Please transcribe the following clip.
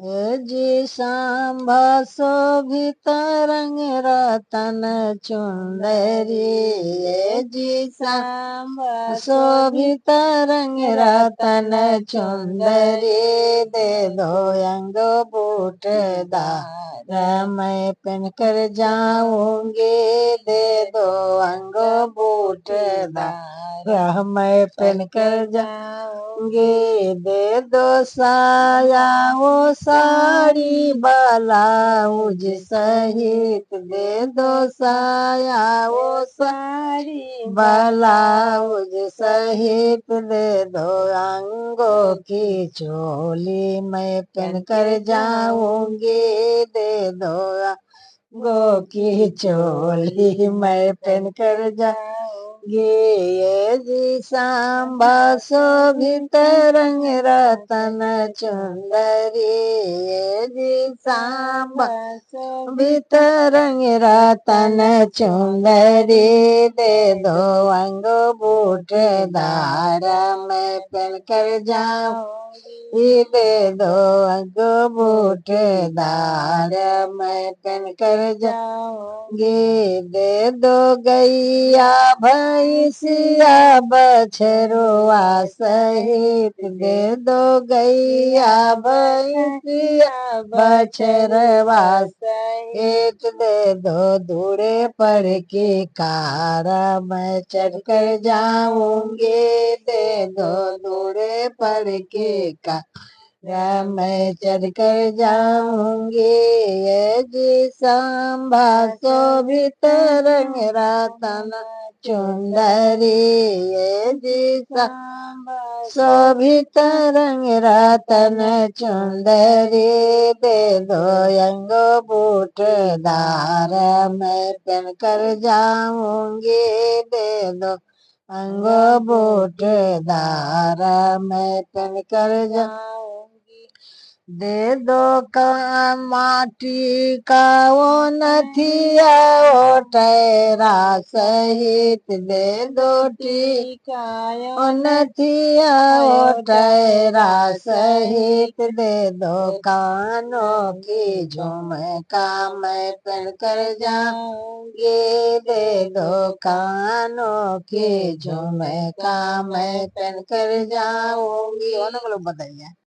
ए जी सांभा शोभित रंग रतन चुंदरी, ए जी सांभा शोभित रंग रतन चुंदरी, दे दो अंग बूटदार मैं पहन कर जाऊंगी, दे दो अंग बूटदार मैं पहन कर जाऊंगी, दे दो साया वो साड़ी ब्लाउज सहित, दे दो साया वो साड़ी ब्लाउज सहित, दे दो अंगों की चोली मैं पहन कर जाऊंगी, दे दो अंगों की चोली मैं पहन कर जाऊंगी, ये जी सांभा शोभित रंग रतन चुंदरी, ये जी सांभा शोभित रंग रतन चुंदरी, दे दो अंग बूटदार मैं पहन कर जाऊंगी, दे दो अंग बूटदार मैं पहन कर जाऊंगी, दे दो गैया भैंसिया बछरुआ सहित, दे दो गैया भैंसिया बछरुआ सहित, दे दो दूरे पर की कार मैं चढ़ कर जाऊंगी, दे दो दूरे पर की कार मैं चढ़ कर जाऊंगी, ये जी सांभा शोभित रंग रतन चुंदरी, ये जी सांभा शोभित रंग रतन चुंदरी, दे दो अंग बूटदार मैं पहन कर जाऊंगी, दे दो अंग बूटदार मैं पहन कर जाऊंगी, दे दो का माटी का वो नथिया ओ टैरा सहित, दे दो टीका ओ नथिया ओ टैरा सहित, दे दो कानों की झुमका मैं पहन कर जाऊंगी, दे दो कानों की झुमका मैं पहन कर जाऊंगी। बताइए।